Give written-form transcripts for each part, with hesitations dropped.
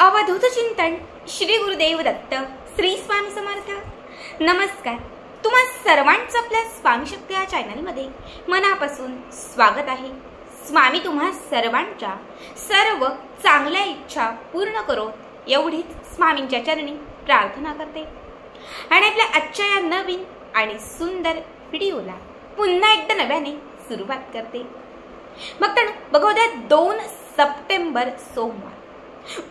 अवधूत चिंतन श्री गुरुदेव दत्त श्री स्वामी समर्थ। नमस्कार, तुम्हा सर्वांचं आपल्या स्वामी शक्ती या चॅनलमध्ये मनापासून स्वागत आहे। स्वामी तुम्हा सर्वांच्या सर्व चांगल्या इच्छा पूर्ण करो एवढीच स्वामींच्या चरणी प्रार्थना करते आणि आपल्या आजच्या या नवीन आणि सुंदर व्हिडिओला पुन्हा एकदा नव्याने सुरुवात करते। मग तर बघूया 2 सप्टेंबर सोमवार।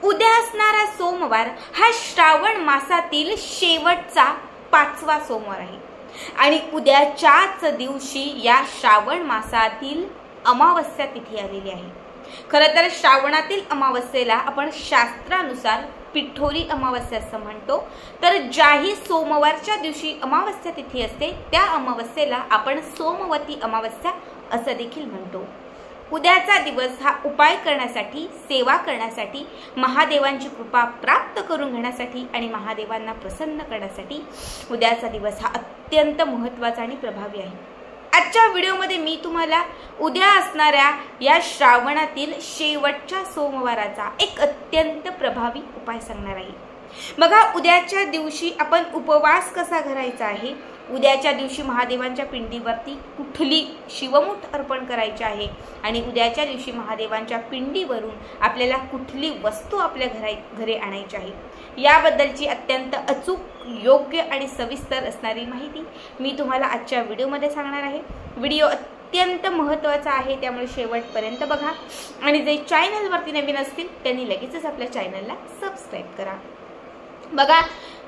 उद्या असणारा सोमवार हा श्रावण मासातील शेवटचा 5वा सोमवार आहे आणि उद्याच्याच दिवशी या श्रावण मासातील अमावस्या तिथी आलेली आहे। खरं तर श्रावणातील अमावस्येला आपण शास्त्रानुसार पिठोरी अमावस्या असं म्हणतो। तर ज्याही सोमवारच्या दिवशी अमावस्या तिथी असते त्या अमावस्येला आपण सोमवती अमावस्या असं देखील म्हणतो। उद्याचा दिवस हा उपाय करण्यासाठी, सेवा करण्यासाठी, महादेवांची कृपा प्राप्त करून घेण्यासाठी आणि महादेवांना प्रसन्न करण्यासाठी उद्याचा दिवस हा अत्यंत महत्त्वाचा आणि प्रभावी आहे। आजच्या व्हिडिओमध्ये मी तुम्हाला उद्या असणाऱ्या या श्रावणातील शेवटच्या सोमवाराचा एक अत्यंत प्रभावी उपाय सांगणार आहे। बघा, उद्याच्या दिवशी आपण उपवास कसा करायचा आहे, उद्याच्या दिवशी महादेवांच्या पिंडीवरती कुठली शिवमुठ अर्पण करायची आहे आणि उद्याच्या दिवशी महादेवांच्या पिंडीवरून आपल्याला कुठली वस्तू आपल्या घरी आणायची आहे, याबद्दलची अत्यंत अचूक, योग्य आणि सविस्तर असणारी माहिती मी तुम्हाला आजच्या व्हिडिओमध्ये सांगणार आहे। व्हिडिओ अत्यंत महत्त्वाचा आहे, त्यामुळे शेवटपर्यंत बघा आणि जे चॅनलवरती नवीन असतील त्यांनी लगेचच आपल्या चॅनलला सबस्क्राईब करा। बघा,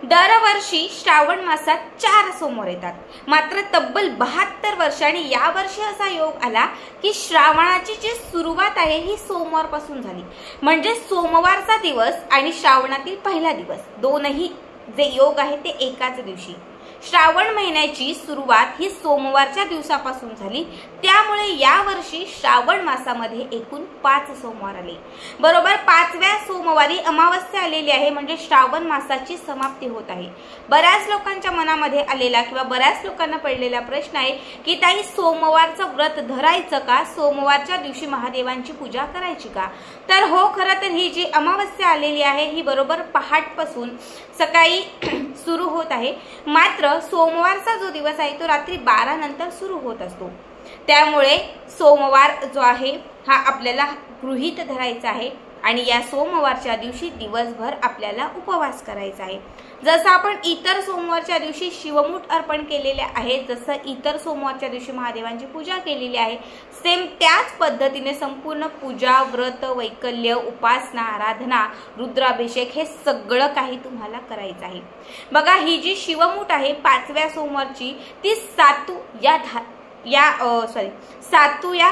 दरवर्षी श्रावण मासात 4 सोमवार येतात, मात्र तब्बल 72 वर्षांनी या वर्षी असा योग आला की श्रावणाची जी सुरुवात आहे ही सोमवारपासून झाली। म्हणजे सोमवारचा दिवस आणि श्रावणातील पहिला दिवस दोनही जे योग आहे ते एकाच दिवशी। श्रावण महिन्याची सुरुवात ही सोमवारच्या दिवसापासून झाली, त्यामुळे या वर्षी श्रावण मासामध्ये एकूण 5 सोमवार आले। बरोबर 5व्या सोमवारी अमावस्या आलेली आहे, म्हणजे श्रावण मासाची समाप्ती होत आहे। बऱ्याच लोकांच्या मनामध्ये आलेला किंवा बऱ्याच लोकांना पडलेला प्रश्न आहे की ताई, सोमवारचं व्रत धरायचं का, सोमवारच्या दिवशी महादेवांची पूजा करायची का? तर हो, खरं तर ही जी अमावस्या आलेली आहे ही बरोबर पहाटपासून सकाळी सुरू होत आहे, मात्र सोमवारचा जो दिवस आहे तो रात्री 12 नंतर सुरू होत असतो। त्यामुळे सोमवार जो आहे हा आपल्याला गृहीत धरायचा आहे आणि या सोमवारच्या दिवशी दिवसभर आपल्याला उपवास करायचा आहे। जसं आपण इतर सोमवारच्या दिवशी शिवमुठ अर्पण केलेले आहे, जसं इतर सोमवारच्या दिवशी महादेवांची पूजा केलेली आहे, सेम त्याच पद्धतीने संपूर्ण पूजा, व्रत, वैकल्य, उपासना, आराधना, रुद्राभिषेक हे सगळं काही तुम्हाला करायचं आहे। बघा, ही जी शिवमुठ आहे 5व्या सोमवारची ती सातू या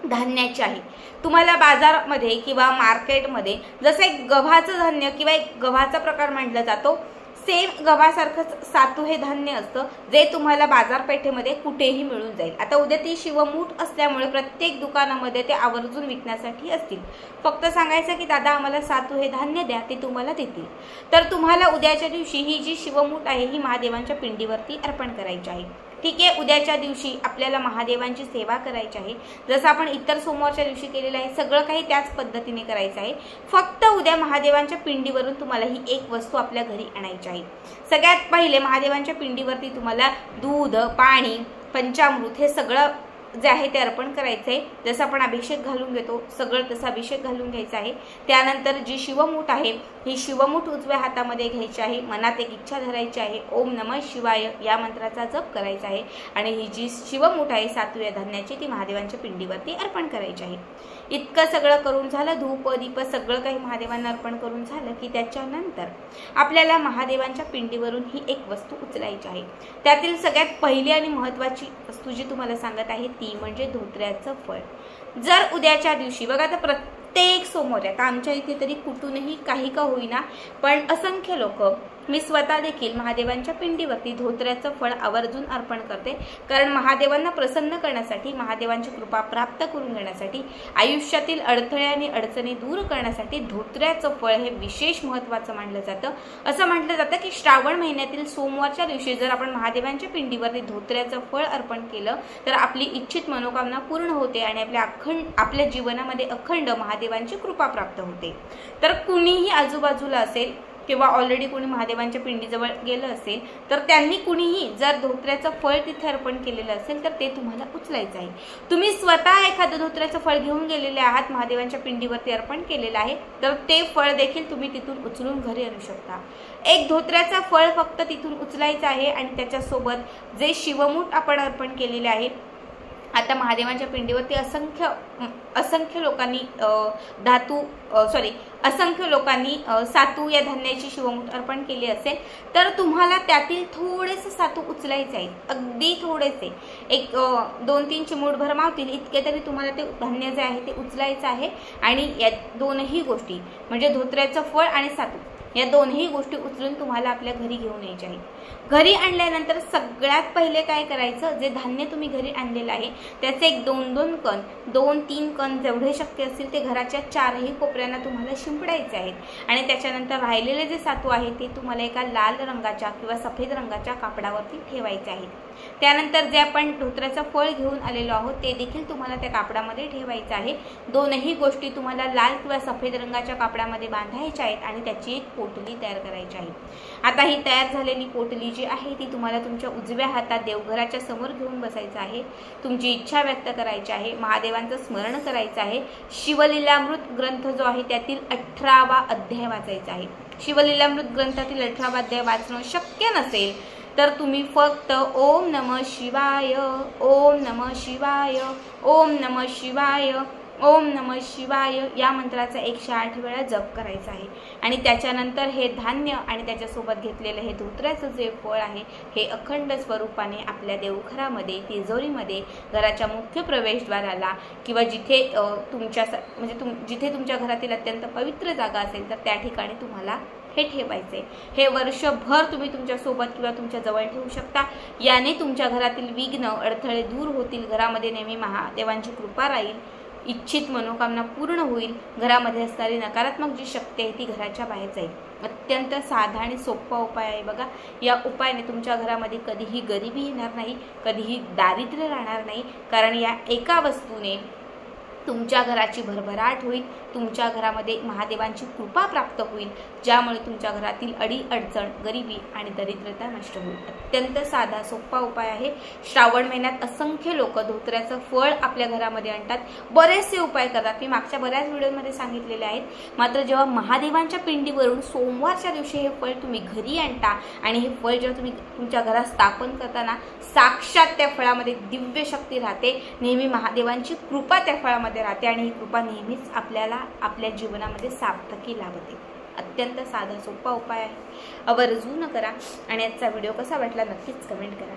धान्याची आहे। तुम्हाला बाजारामध्ये किंवा मार्केटमध्ये जसं एक गव्हाचं धान्य किंवा एक गव्हाचा प्रकार म्हटला जातो, सेम गव्हासारखंच सातू हे धान्य असतं, जे तुम्हाला बाजारपेठेमध्ये कुठेही मिळून जाईल। आता उद्या ती शिवमुठ असल्यामुळे प्रत्येक दुकानामध्ये ते आवर्जून विकण्यासाठी असतील। फक्त सांगायचं की दादा आम्हाला सातू हे धान्य द्या, ते तुम्हाला देतील। तर तुम्हाला उद्याच्या दिवशी ही जी शिवमुठ आहे ही महादेवांच्या पिंडीवरती अर्पण करायची आहे। ठीक आहे, उद्याच्या दिवशी आपल्याला महादेवांची सेवा करायची आहे, जसं आपण इतर सोमवारच्या दिवशी केलेलं आहे, सगळं काही त्याच पद्धतीने करायचं आहे। फक्त उद्या महादेवांच्या पिंडीवरून तुम्हाला ही एक वस्तू आपल्या घरी आणायची आहे। सगळ्यात पहिले महादेवांच्या पिंडीवरती तुम्हाला दूध, पाणी, पंचामृत हे सगळं जे आहे ते अर्पण करायचं आहे। जसं आपण अभिषेक घालून घेतो सगळं तसं अभिषेक घालून घ्यायचा आहे। त्यानंतर जी शिवमुठ आहे ही शिवमुठ उजव्या हातामध्ये घ्यायची आहे, मनात एक इच्छा धरायची आहे, ओम नमः शिवाय या मंत्राचा जप करायचा आहे आणि ही जी शिवमुठ आहे सातू या धान्याची ती महादेवांच्या पिंडीवरती अर्पण करायची आहे। इतकं सगळं करून झालं, धूप दीप सगळं काही महादेवांना अर्पण करून झालं की त्याच्यानंतर आपल्याला महादेवांच्या पिंडीवरून ही एक वस्तू उचलायची आहे। त्यातील सगळ्यात पहिली आणि महत्त्वाची वस्तू जी तुम्हाला सांगत आहे ती म्हणजे धोत्र्याचं फळ। जर उद्याच्या दिवशी बघा, तर प्रत्येक सोमवार, आता आमच्या इथे तरी कुठूनही काही का होईना पण असंख्य लोक, मी स्वतः देखील महादेवांच्या पिंडीवरती धोत्र्याचं फळ आवर्जून अर्पण करते, कारण महादेवांना प्रसन्न करण्यासाठी, महादेवांची कृपा प्राप्त करून घेण्यासाठी, आयुष्यातील अडथळे आणि अडचणी दूर करण्यासाठी धोत्र्याचं फळ हे विशेष महत्त्वाचं मानलं जातं। असं म्हटलं जातं की श्रावण महिन्यातील सोमवारच्या दिवशी जर आपण महादेवांच्या पिंडीवरती धोत्र्याचं फळ अर्पण केलं तर आपली इच्छित मनोकामना पूर्ण होते आणि आपल्या जीवनामध्ये अखंड महादेव महादेवांची कृपा प्राप्त होते। तर कुणीही आजूबाजूला असेल किंवा ऑलरेडी कोणी महादेवांच्या पिंडीजवळ गेलं असेल तर त्यांनी कुणीही जर धोत्र्याचं फळ तिथे अर्पण केलेलं असेल तर ते तुम्हाला उचलायचं आहे। तुम्ही स्वतः एखादं धोत्र्याचं फळ घेऊन गेलेले आहात, महादेवांच्या पिंडीवरती अर्पण केलेलं आहे, तर ते फळ देखील तुम्ही तिथून उचलून घरी आणू शकता। एक धोत्र्याचं फळ फक्त तिथून उचलायचं आहे आणि त्याच्यासोबत जे शिवमूठ आपण अर्पण केलेले आहे, आता महादेवांच्या पिंडीवरती असंख्य लोकांनी सातू या धान्याची शिवमूठ अर्पण केली असेल तर तुम्हाला त्यातील थोडेसे सातू उचलायचे आहेत, अगदी थोडेसे, एक 2-3 चिमूटभर मावतील इतके तरी तुम्हाला ते धान्य जे आहे ते उचलायचं आहे। आणि या दोनही गोष्टी म्हणजे धोत्र्याचं फळ आणि सातू या दोन्ही गोष्टी उचलून तुम्हाला आपल्या घरी घेऊन यायच्या आहेत। घरी आणल्यानंतर सगळ्यात पहिले काय करायचं, जे धान्य तुम्ही घरी आणलेलं आहे त्याचे एक 2-2 कण 2-3 कण जेवढे शक्य असतील ते घराच्या 4ही कोपऱ्यांना तुम्हाला शिंपडायचे आहेत आणि त्याच्यानंतर राहिलेले जे सातू आहे ते तुम्हाला एका लाल रंगाच्या किंवा सफेद रंगाच्या कापडावरती ठेवायचे आहेत। त्यानंतर जे आपण धोत्र्याचं फळ घेऊन आलेलो आहोत ते देखील तुम्हाला त्या कापडामध्ये ठेवायचं आहे। दोनही गोष्टी तुम्हाला लाल किंवा सफेद रंगाच्या कापडामध्ये बांधायच्या आहेत आणि त्याची एक पोटली तयार करायची आहे। आता ही तयार झालेली पोटली जी आहे ती तुम्हाला तुमच्या उजव्या हातात देवघराच्या समोर घेऊन बसायचं आहे, तुमची इच्छा व्यक्त करायची आहे, महादेवांचं स्मरण करायचं आहे, शिवलीलामृत ग्रंथ जो आहे त्यातील 18वा अध्याय वाचायचा आहे। शिवलीलामृत ग्रंथातील 18वा अध्याय वाचणं शक्य नसेल तर तुम्ही फक्त ओम नमः शिवाय, ओम नमः शिवाय, ओम नमः शिवाय, ओम नमः शिवाय या मंत्राचा 108 वेळा जप करायचा आहे आणि त्याच्यानंतर हे धान्य आणि त्याच्यासोबत घेतलेलं हे धोत्र्याचं जे फळ आहे हे अखंड स्वरूपाने आपल्या देवघरामध्ये, तिजोरीमध्ये, घराच्या मुख्य प्रवेशद्वाराला किंवा जिथे जिथे तुमच्या घरातील अत्यंत पवित्र जागा असेल तर त्या ठिकाणी तुम्हाला हे ठेवायचे। हे वर्षभर तुम्ही तुमच्या सोबत किंवा तुमच्या जवळ ठेवू शकता। याने तुमच्या घरातील विघ्न, अडथळे दूर होतील, घरामध्ये नेहमी महादेवांची कृपा राहील, इच्छित मनोकामना पूर्ण होईल, घरामध्ये असणारी नकारात्मक जी शक्ती आहे ती घराच्या बाहेर जाईल। अत्यंत साधा आणि सोपा उपाय आहे बघा। या उपायाने तुमच्या घरामध्ये कधीही गरिबी येणार नाही, कधीही दारिद्र्य राहणार नाही, कारण या एका वस्तूने तुमच्या घराची भरभराट होईल, तुमच्या घरामध्ये महादेवांची कृपा प्राप्त होईल, ज्यामुळे तुमच्या घरातील अडीअडचण, गरिबी आणि दरिद्रता नष्ट होईल। अत्यंत साधा सोपा उपाय आहे। श्रावण महिन्यात असंख्य लोक धोत्र्याचं फळ आपल्या घरामध्ये आणतात, बरेचसे उपाय करतात, मी मागच्या बऱ्याच व्हिडिओमध्ये सांगितलेले आहेत। मात्र जेव्हा महादेवांच्या पिंडीवरून सोमवारच्या दिवशी हे फळ तुम्ही घरी आणता आणि हे फळ जेव्हा तुम्ही तुमच्या घरात स्थापन करताना साक्षात त्या फळामध्ये दिव्य शक्ती राहते, नेहमी महादेवांची कृपा त्या फळामध्ये राहते आणि ही कृपा नेहमीच आपल्याला आपल्या जीवनामध्ये सार्थकी लाभते। अत्यंत साधा सोपा उपाय आहे, आवर्जून करा आणि आजचा व्हिडिओ कसा वाटला नक्कीच कमेंट करा।